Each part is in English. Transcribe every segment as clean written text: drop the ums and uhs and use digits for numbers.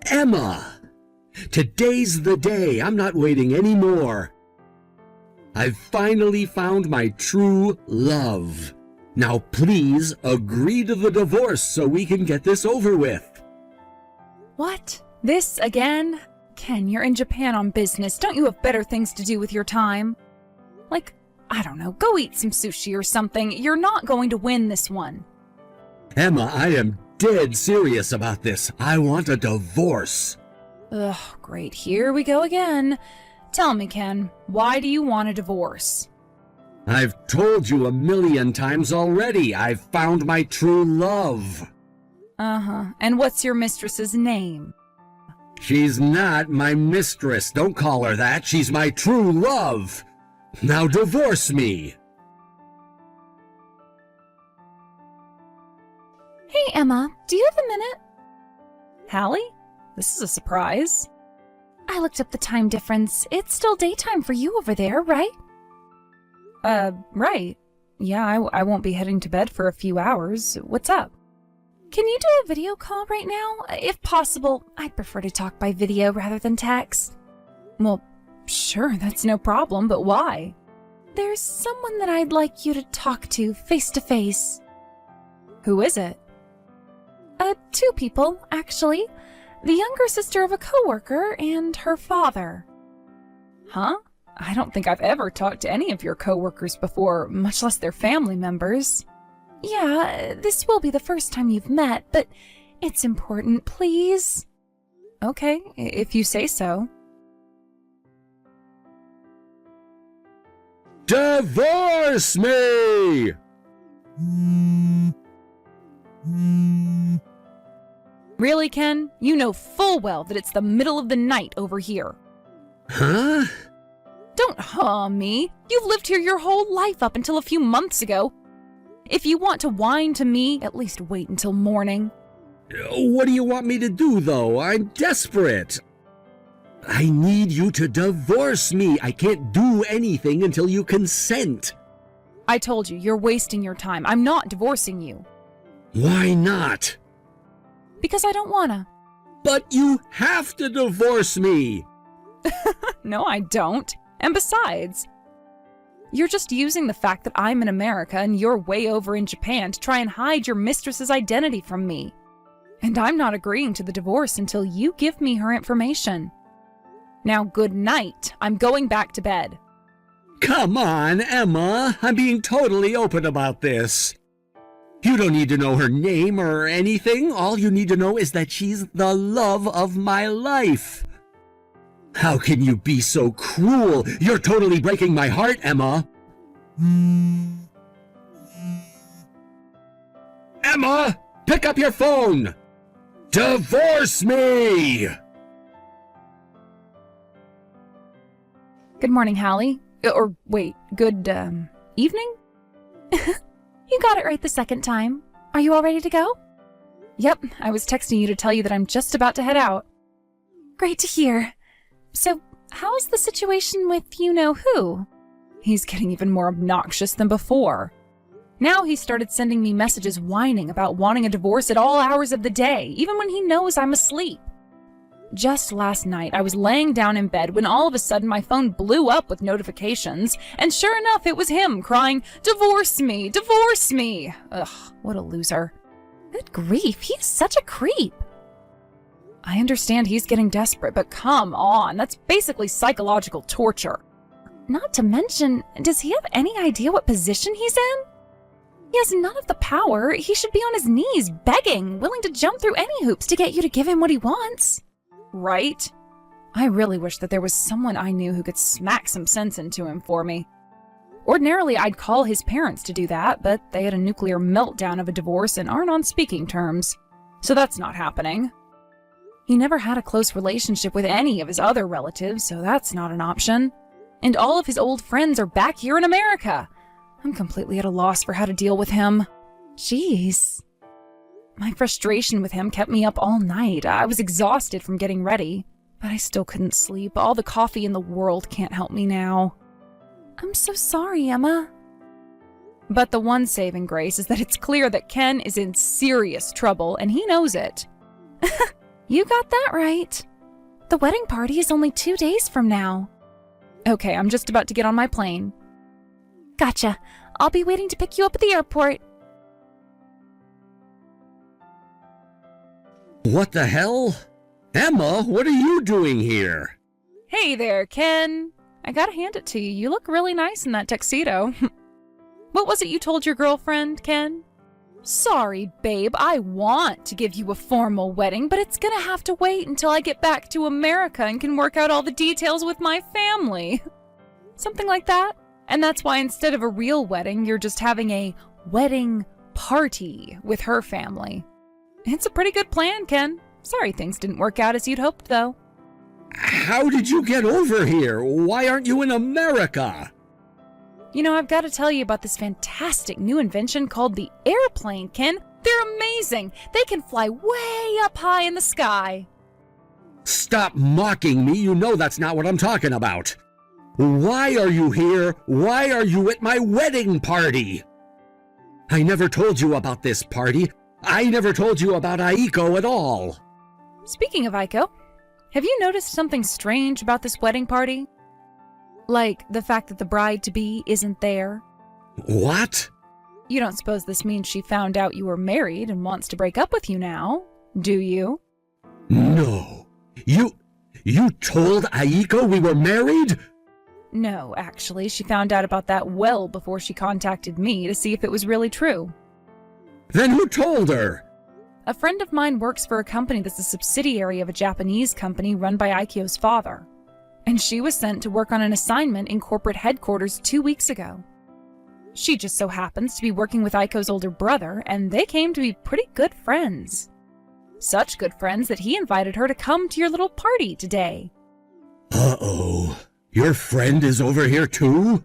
Emma! Today's the day. I'm not waiting anymore. I've finally found my true love. Now please agree to the divorce so we can get this over with. What? This again? Ken, you're in Japan on business. Don't you have better things to do with your time? Like, I don't know, go eat some sushi or something. You're not going to win this one. Emma, I am dead serious about this. I want a divorce. Ugh, great. Here we go again. Tell me, Ken, why do you want a divorce? I've told you 1,000,000 times already. I've found my true love. Uh-huh. And what's your mistress's name? She's not my mistress. Don't call her that. She's my true love. Now divorce me. Hey, Emma, do you have a minute? Hallie? This is a surprise. I looked up the time difference. It's still daytime for you over there, right? Right. Yeah, I won't be heading to bed for a few hours. What's up? Can you do a video call right now? If possible, I'd prefer to talk by video rather than text. Well, sure, that's no problem, but why? There's someone that I'd like you to talk to face to face. Who is it? Two people, actually. The younger sister of a coworker and her father. Huh? I don't think I've ever talked to any of your coworkers before, much less their family members. Yeah, this will be the first time you've met, but it's important, please. Okay, if you say so. Divorce me! Really, Ken? You know full well that it's the middle of the night over here. Huh? Don't huh me. You've lived here your whole life up until a few months ago. If you want to whine to me, at least wait until morning. What do you want me to do, though? I'm desperate. I need you to divorce me. I can't do anything until you consent. I told you, you're wasting your time. I'm not divorcing you. Why not? Because I don't wanna. But you have to divorce me. No, I don't. And besides, you're just using the fact that I'm in America and you're way over in Japan to try and hide your mistress's identity from me. And I'm not agreeing to the divorce until you give me her information. Now, good night. I'm going back to bed. Come on, Emma. I'm being totally open about this. You don't need to know her name or anything. All you need to know is that she's the love of my life. How can you be so cruel? You're totally breaking my heart, Emma. Emma, pick up your phone. Divorce me! Good morning, Hallie. Or wait, good, evening? You got it right the second time. Are you all ready to go? Yep, I was texting you to tell you that I'm just about to head out. Great to hear. So, how's the situation with you-know-who? He's getting even more obnoxious than before. Now he started sending me messages whining about wanting a divorce at all hours of the day, even when he knows I'm asleep. Just last night, I was laying down in bed when all of a sudden my phone blew up with notifications, and sure enough, it was him crying, "Divorce me! Divorce me!" Ugh, what a loser. Good grief, he is such a creep. I understand he's getting desperate, but come on, that's basically psychological torture. Not to mention, does he have any idea what position he's in? He has none of the power. He should be on his knees, begging, willing to jump through any hoops to get you to give him what he wants. Right? I really wish that there was someone I knew who could smack some sense into him for me. Ordinarily, I'd call his parents to do that, but they had a nuclear meltdown of a divorce and aren't on speaking terms. So that's not happening. He never had a close relationship with any of his other relatives, so that's not an option. And all of his old friends are back here in America. I'm completely at a loss for how to deal with him. Jeez. My frustration with him kept me up all night. I was exhausted from getting ready, but I still couldn't sleep. All the coffee in the world can't help me now. I'm so sorry, Emma. But the one saving grace is that it's clear that Ken is in serious trouble, and he knows it. You got that right. The wedding party is only 2 days from now. Okay, I'm just about to get on my plane. Gotcha. I'll be waiting to pick you up at the airport. What the hell? Emma, what are you doing here? Hey there, Ken. I gotta hand it to you. You look really nice in that tuxedo. What was it you told your girlfriend, Ken? Sorry, babe. I want to give you a formal wedding, but it's gonna have to wait until I get back to America and can work out all the details with my family. Something like that. And that's why instead of a real wedding, you're just having a wedding party with her family. It's a pretty good plan, Ken. Sorry things didn't work out as you'd hoped, though. How did you get over here? Why aren't you in America? You know, I've got to tell you about this fantastic new invention called the airplane, Ken. They're amazing. They can fly way up high in the sky. Stop mocking me. You know that's not what I'm talking about. Why are you here? Why are you at my wedding party? I never told you about this party. I never told you about Aiko at all. Speaking of Aiko, have you noticed something strange about this wedding party? Like the fact that the bride-to-be isn't there? What? You don't suppose this means she found out you were married and wants to break up with you now, do you? No. You told Aiko we were married? No, actually, she found out about that well before she contacted me to see if it was really true. Then who told her? A friend of mine works for a company that's a subsidiary of a Japanese company run by Aikyo's father. And she was sent to work on an assignment in corporate headquarters 2 weeks ago. She just so happens to be working with Aiko's older brother, and they came to be pretty good friends. Such good friends that he invited her to come to your little party today. Uh-oh. Your friend is over here too?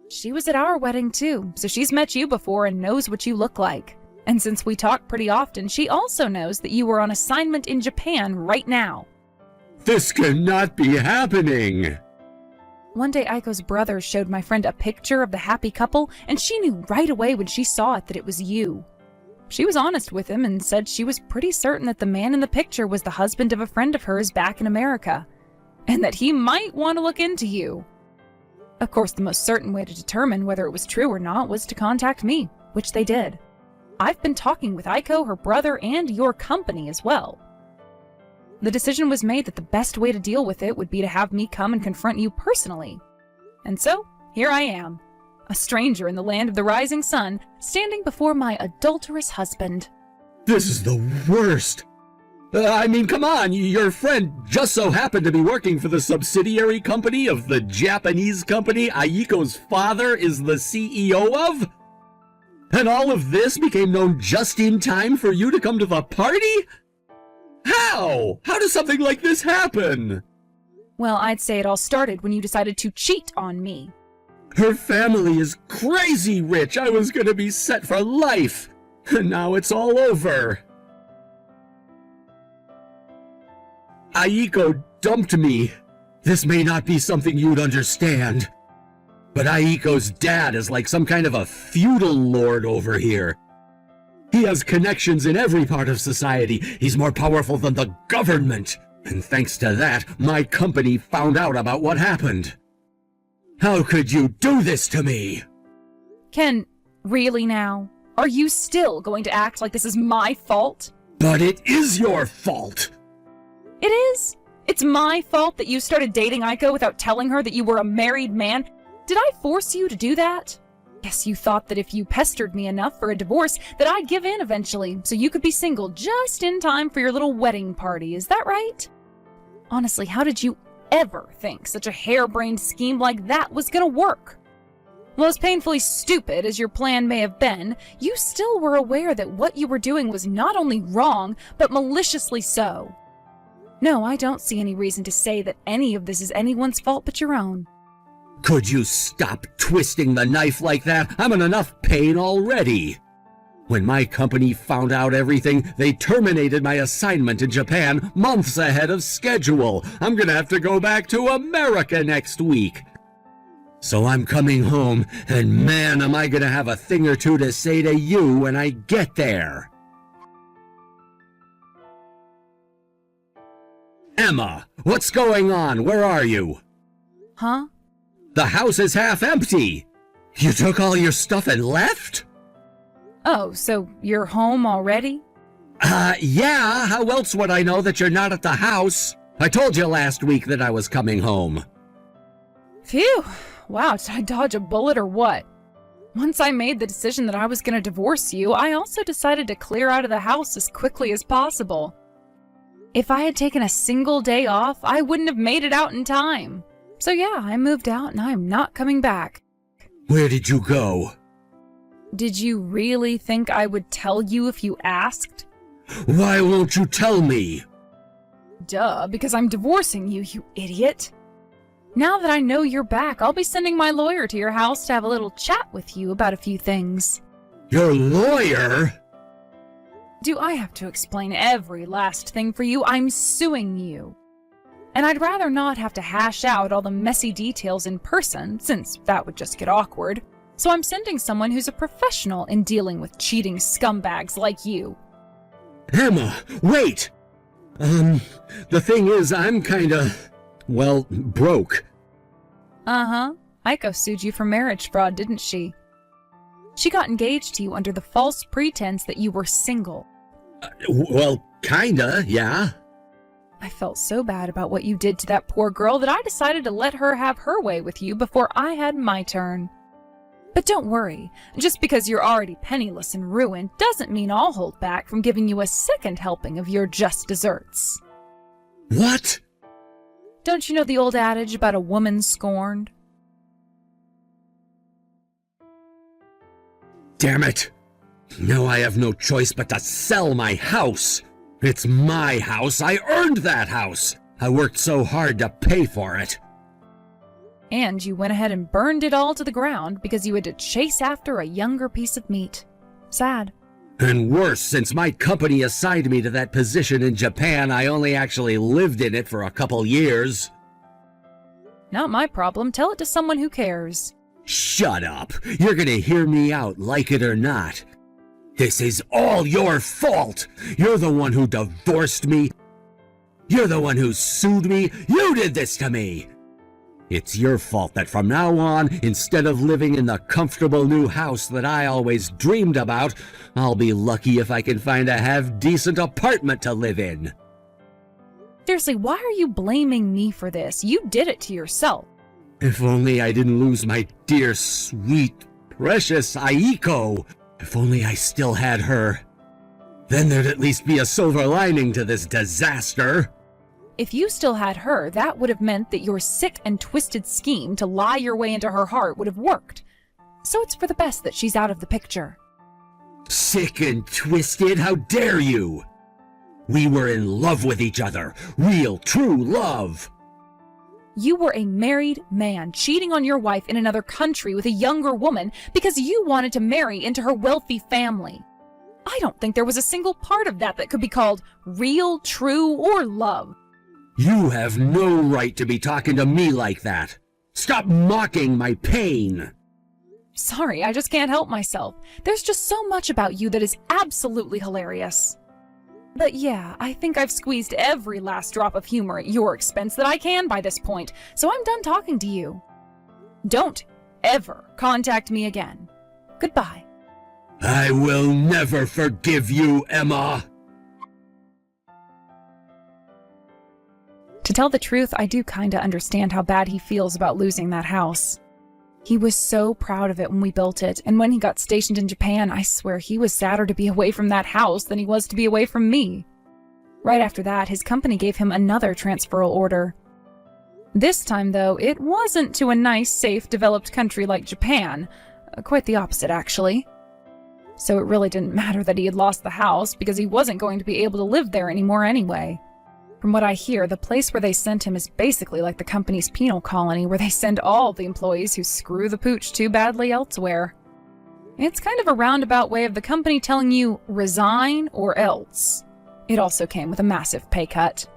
She was at our wedding too, so she's met you before and knows what you look like. And since we talk pretty often, she also knows that you were on assignment in Japan right now. This cannot be happening. One day Aiko's brother showed my friend a picture of the happy couple, and she knew right away when she saw it that it was you. She was honest with him and said she was pretty certain that the man in the picture was the husband of a friend of hers back in America, and that he might want to look into you. Of course, the most certain way to determine whether it was true or not was to contact me, which they did. I've been talking with Aiko, her brother, and your company as well. The decision was made that the best way to deal with it would be to have me come and confront you personally. And so, here I am, a stranger in the land of the rising sun, standing before my adulterous husband. This is the worst. I mean, come on, your friend just so happened to be working for the subsidiary company of the Japanese company Aiko's father is the CEO of? And all of this became known just in time for you to come to the party? How? How does something like this happen? Well, I'd say it all started when you decided to cheat on me. Her family is crazy rich. I was gonna be set for life. And now it's all over. Aiko dumped me. This may not be something you'd understand, but Aiko's dad is like some kind of a feudal lord over here. He has connections in every part of society. He's more powerful than the government. And thanks to that, my company found out about what happened. How could you do this to me? Ken, really now? Are you still going to act like this is my fault? But it is your fault. It is? It's my fault that you started dating Aiko without telling her that you were a married man? Did I force you to do that? Yes, you thought that if you pestered me enough for a divorce, that I'd give in eventually, so you could be single just in time for your little wedding party, is that right? Honestly, how did you ever think such a harebrained scheme like that was gonna work? Well, as painfully stupid as your plan may have been, you still were aware that what you were doing was not only wrong, but maliciously so. No, I don't see any reason to say that any of this is anyone's fault but your own. Could you stop twisting the knife like that? I'm in enough pain already. When my company found out everything, they terminated my assignment in Japan months ahead of schedule. I'm gonna have to go back to America next week. So I'm coming home, and man, am I gonna have a thing or two to say to you when I get there. Emma, what's going on? Where are you? Huh? The house is half empty. You took all your stuff and left? Oh, so you're home already? Yeah, how else would I know that you're not at the house? I told you last week that I was coming home. Phew! Wow, did I dodge a bullet or what? Once I made the decision that I was going to divorce you, I also decided to clear out of the house as quickly as possible. If I had taken a single day off, I wouldn't have made it out in time. So yeah, I moved out and I'm not coming back. Where did you go? Did you really think I would tell you if you asked? Why won't you tell me? Duh, because I'm divorcing you, you idiot. Now that I know you're back, I'll be sending my lawyer to your house to have a little chat with you about a few things. Your lawyer? Do I have to explain every last thing for you? I'm suing you. And I'd rather not have to hash out all the messy details in person, since that would just get awkward. So I'm sending someone who's a professional in dealing with cheating scumbags like you. Emma, wait! The thing is, I'm kinda, broke. Uh-huh. Aiko sued you for marriage fraud, didn't she? She got engaged to you under the false pretense that you were single. Kinda, yeah. I felt so bad about what you did to that poor girl that I decided to let her have her way with you before I had my turn. But don't worry, just because you're already penniless and ruined doesn't mean I'll hold back from giving you a second helping of your just desserts. What? Don't you know the old adage about a woman scorned? Damn it! Now I have no choice but to sell my house! It's my house! I earned that house! I worked so hard to pay for it! And you went ahead and burned it all to the ground because you had to chase after a younger piece of meat. Sad. And worse, since my company assigned me to that position in Japan, I only actually lived in it for a couple years. Not my problem. Tell it to someone who cares. Shut up! You're gonna hear me out, like it or not. This is all your fault! You're the one who divorced me. You're the one who sued me. You did this to me! It's your fault that from now on, instead of living in the comfortable new house that I always dreamed about, I'll be lucky if I can find a half-decent apartment to live in. Seriously, why are you blaming me for this? You did it to yourself. If only I didn't lose my dear, sweet, precious Aiko. If only I still had her. Then there'd at least be a silver lining to this disaster. If you still had her, that would have meant that your sick and twisted scheme to lie your way into her heart would have worked. So it's for the best that she's out of the picture. Sick and twisted? How dare you! We were in love with each other. Real, true love. You were a married man cheating on your wife in another country with a younger woman because you wanted to marry into her wealthy family. I don't think there was a single part of that that could be called real, true, or love. You have no right to be talking to me like that. Stop mocking my pain. Sorry, I just can't help myself. There's just so much about you that is absolutely hilarious. But yeah, I think I've squeezed every last drop of humor at your expense that I can by this point, so I'm done talking to you. Don't ever contact me again. Goodbye. I will never forgive you, Emma. To tell the truth, I do kinda understand how bad he feels about losing that house. He was so proud of it when we built it, and when he got stationed in Japan, I swear he was sadder to be away from that house than he was to be away from me. Right after that, his company gave him another transferal order. This time, though, it wasn't to a nice, safe, developed country like Japan. Quite the opposite, actually. So it really didn't matter that he had lost the house, because he wasn't going to be able to live there anymore anyway. From what I hear, the place where they sent him is basically like the company's penal colony, where they send all the employees who screw the pooch too badly elsewhere. It's kind of a roundabout way of the company telling you, resign or else. It also came with a massive pay cut.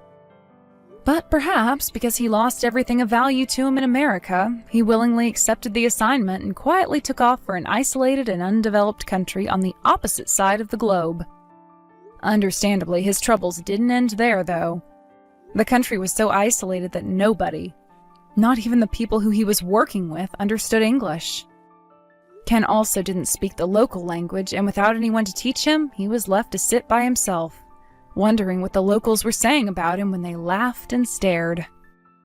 But perhaps because he lost everything of value to him in America, he willingly accepted the assignment and quietly took off for an isolated and undeveloped country on the opposite side of the globe. Understandably, his troubles didn't end there, though. The country was so isolated that nobody, not even the people who he was working with, understood English. Ken also didn't speak the local language, and without anyone to teach him, he was left to sit by himself, wondering what the locals were saying about him when they laughed and stared.